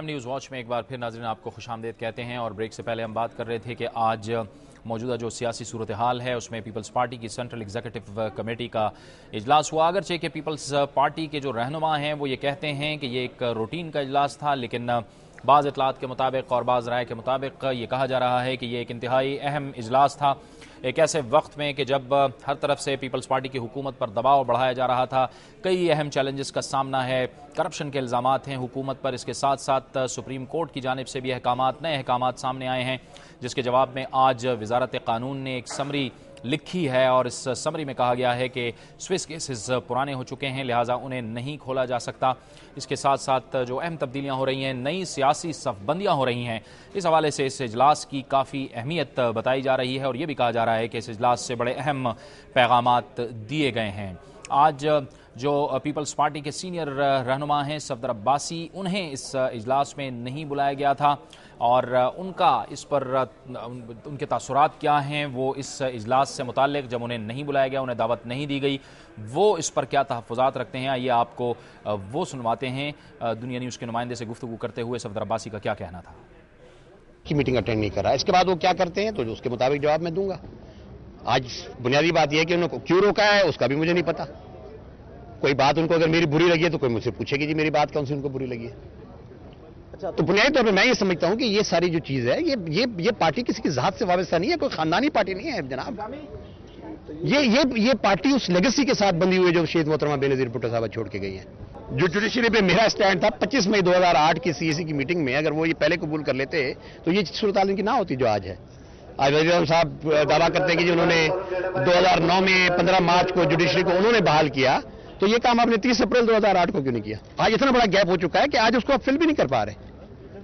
Prime news watch میں ایک بار پھر ناظرین آپ کو خوش آمدید کہتے ہیں، اور بریک سے پہلے ہم بات کر رہے تھے کہ آج موجودہ جو سیاسی صورتحال ہے اس میں پیپلز پارٹی کی سینٹرل ایگزیکٹو کمیٹی کا اجلاس ہوا۔ اگرچہ کہ پیپلز پارٹی کے جو رہنما ہیں وہ یہ کہتے ہیں کہ یہ ایک روٹین کا اجلاس تھا، لیکن بعض اطلاعات کے مطابق اور بعض رائے کے مطابق یہ کہا جا رہا ہے کہ یہ ایک انتہائی اہم اجلاس تھا، ایک ایسے وقت میں کہ جب ہر طرف سے پیپلز پارٹی کی حکومت پر دباؤ بڑھایا جا رہا تھا۔ کئی اہم چیلنجز کا سامنا ہے، کرپشن کے الزامات ہیں حکومت پر، اس کے ساتھ ساتھ سپریم کورٹ کی جانب سے بھی نئے احکامات سامنے آئے ہیں، جس کے جواب میں آج وزارت قانون نے ایک سمری لکھی ہے، اور اس سمری میں کہا گیا ہے کہ سوئس کیسز پرانے ہو چکے ہیں، لہٰذا انہیں نہیں کھولا جا سکتا۔ اس کے ساتھ ساتھ جو اہم تبدیلیاں ہو رہی ہیں، نئی سیاسی صف بندیاں ہو رہی ہیں، اس حوالے سے اس اجلاس کی کافی اہمیت بتائی جا رہی ہے، اور یہ بھی کہا جا رہا ہے کہ اس اجلاس سے بڑے اہم پیغامات دیے گئے ہیں۔ آج جو پیپلز پارٹی کے سینئر رہنما ہیں صفدر عباسی، انہیں اس اجلاس میں نہیں بلایا گیا تھا، اور ان کا اس پر ان کے تاثرات کیا ہیں، وہ اس اجلاس سے متعلق جب انہیں نہیں بلایا گیا، انہیں دعوت نہیں دی گئی، وہ اس پر کیا تحفظات رکھتے ہیں، یہ آپ کو وہ سنواتے ہیں۔ دنیا نیوز کے نمائندے سے گفتگو کرتے ہوئے صفدر عباسی کا کیا کہنا تھا؟ کی میٹنگ اٹینڈ نہیں کر رہا، اس کے بعد وہ کیا کرتے ہیں تو اس کے مطابق جواب میں دوں گا۔ آج بنیادی بات یہ ہے کہ انہوں نے کیوں روکا ہے اس کا بھی مجھے نہیں پتا۔ کوئی بات ان کو اگر میری بری لگی ہے تو کوئی مجھ سے پوچھے گی جی میری بات کون سی ان کو بری لگی ہے۔ تو بنیادی طور پہ میں یہ سمجھتا ہوں کہ یہ ساری جو چیز ہے یہ پارٹی کسی کی ذات سے وابستہ نہیں ہے، کوئی خاندانی پارٹی نہیں ہے جناب۔ یہ پارٹی اس لیگیسی کے ساتھ بندی ہوئی ہے جو شہید محترمہ بینظیر بھٹو صاحبہ چھوڑ کے گئی ہیں۔ جو جوڈیشری پہ میرا سٹینڈ تھا 25 مئی 2008 کی سی اے سی کی میٹنگ میں، اگر وہ یہ پہلے قبول کر لیتے تو یہ صورتحال ان کی نہ ہوتی جو آج ہے۔ آج وزیر اعظم صاحب دعویٰ کرتے ہیں کہ انہوں نے 2009 میں 15 مارچ کو جوڈیشری کو انہوں نے بحال کیا، تو یہ کام آپ نے 30 اپریل 2008 کو کیوں نہیں کیا؟ آج اتنا بڑا گیپ ہو چکا ہے کہ آج اس کو آپ فل بھی نہیں کر پا رہے۔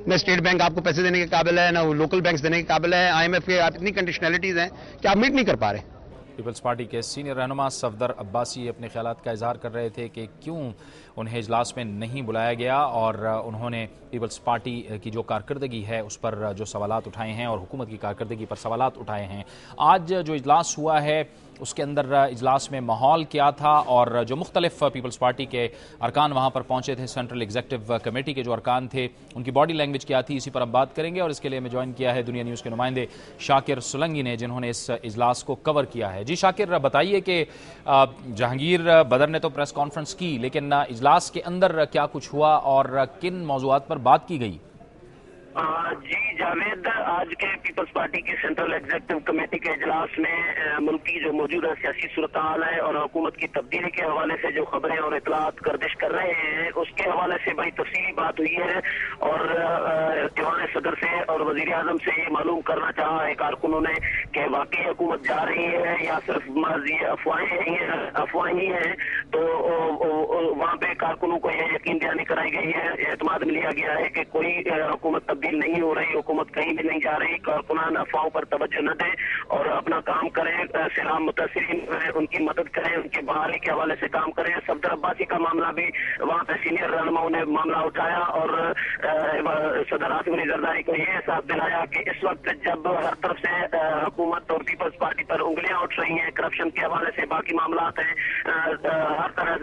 نہ اسٹیٹ بینک آپ کو پیسے دینے کے قابل ہے، نہ لوکل بینکس دینے کے قابل ہے، آئی ایم ایف کے اتنی کنڈیشنلٹیز ہیں کہ آپ میٹ نہیں کر پا رہے۔ پیپلز پارٹی کے سینئر رہنما صفدر عباسی اپنے خیالات کا اظہار کر رہے تھے کہ کیوں انہیں اجلاس میں نہیں بلایا گیا، اور انہوں نے پیپلز پارٹی کی جو کارکردگی ہے اس پر جو سوالات اٹھائے ہیں، اور حکومت کی کارکردگی پر سوالات اٹھائے ہیں۔ آج جو اجلاس ہوا ہے اس کے اندر اجلاس میں ماحول کیا تھا، اور جو مختلف پیپلز پارٹی کے ارکان وہاں پر پہنچے تھے، سینٹرل ایگزیکٹو کمیٹی کے جو ارکان تھے ان کی باڈی لینگویج کیا تھی، اسی پر ہم بات کریں گے، اور اس کے لیے میں جوائن کیا ہے دنیا نیوز کے نمائندے شاکر سولنگی نے، جنہوں نے اس اجلاس کو کور کیا ہے۔ جی شاکر، بتائیے کہ جہانگیر بدر نے تو پریس کانفرنس کی، لیکن اجلاس کے اندر کیا کچھ ہوا اور کن موضوعات پر بات کی گئی؟ جی جاوید، آج کے پیپلز پارٹی کی سینٹرل ایگزیکٹو کمیٹی کے اجلاس میں ملک کی جو موجودہ سیاسی صورتحال ہے اور حکومت کی تبدیلی کے حوالے سے جو خبریں اور اطلاعات گردش کر رہے ہیں اس کے حوالے سے بڑی تفصیلی بات ہوئی ہے، اور ایوان صدر سے اور وزیر اعظم سے یہ معلوم کرنا چاہا ہے کارکنوں نے کہ واقعی حکومت جا رہی ہے یا صرف یہ افواہیں ہی ہیں۔ تو وہاں پہ کارکنوں کو یہ یقین دہانی کرائی گئی ہے، اعتماد میں لیا گیا ہے کہ کوئی حکومت تبدیل نہیں ہو رہی، حکومت کہیں بھی نہیں جا رہی، کارکنان افواہوں پر توجہ نہ دیں اور اپنا کام کریں، سیلاب متاثرین ان کی مدد کریں، ان کی بحالی کے حوالے سے کام کریں۔ صفدر عباسی کا معاملہ بھی وہاں پہ سینئر رہنماؤں نے معاملہ اٹھایا، اور صدر آصف علی زرداری کو یہ احساس دلایا کہ اس وقت جب ہر طرف سے حکومت اور پیپلز پارٹی پر انگلیاں اٹھ رہی ہیں، کرپشن کے حوالے سے باقی معاملات ہیں، ہر طرح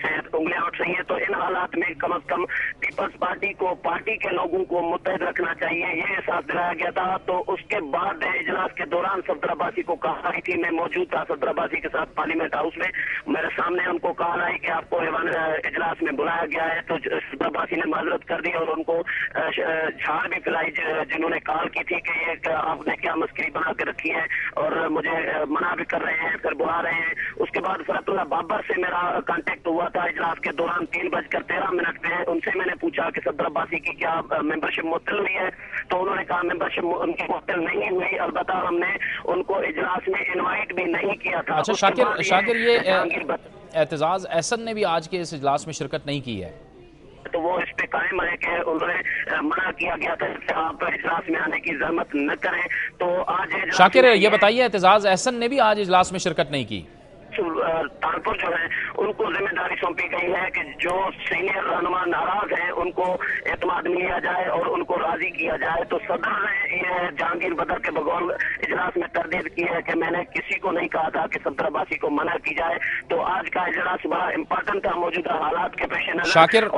سے انگلیاں اٹھ رہی ہیں، تو ان حالات میں کم از کم پیپلز پارٹی کو، پارٹی کے لوگوں کو متحد رکھنا چاہیے، یہ احساس دلایا گیا تھا۔ تو اس کے بعد اجلاس کے دوران صفدر عباسی کو کہا رہی تھی، میں موجود تھا صفدر عباسی کے ساتھ پارلیمنٹ ہاؤس میں، میرے سامنے ان کو کہا رہا ہے کہ آپ کو اجلاس میں بلایا گیا ہے، تو صفدر عباسی نے معذرت کر دی اور ان کو جھاڑ بھی پلائی جنہوں نے کال کی تھی کہ یہ آپ نے کیا مسکری بنا کے رکھی ہے اور مجھے منع بھی کر رہے ہیں، پھر بلا رہے ہیں۔ اس کے بعد فرات اللہ بابر سے میرا کانٹیکٹ ہوا تھا اجلاس کے دوران 3:13 پہ، ان سے میں نے پوچھا کہ صفدر عباسی کی کیا ممبرشپ معطل ہوئی ہے، تو انہوں نے کہا ممبرشپ ان کی معطل نہیں ہوئی، البتہ ہم نے ان کو اجلاس میں انوائٹ بھی نہیں کیا تھا۔ اچھا شاکر، یہ اعتزاز احسن نے بھی آج کے اس اجلاس میں شرکت نہیں کی ہے، تو وہ اس پہ قائم ہے کہ انہوں نے منع کیا گیا تھا کہ آپ اجلاس میں آنے کی زحمت نہ کریں، تو آج شاکر یہ بتائیے اعتزاز احسن نے بھی آج اجلاس میں شرکت نہیں کی؟ تانپور جو ہے ان کو ذمہ داری سونپی گئی ہے کہ جو سینئر رہنما ناراض ہیں ان کو اعتماد میں لیا جائے اور ان کو راضی کیا جائے۔ تو صدر نے یہ جہانگیر بدر کے بقول اجلاس میں تردید کی ہے کہ میں نے کسی کو نہیں کہا تھا کہ صفدر عباسی کو منع کی جائے، تو آج کا اجلاس بڑا امپورٹنٹ تھا موجودہ حالات کے پیش نظر۔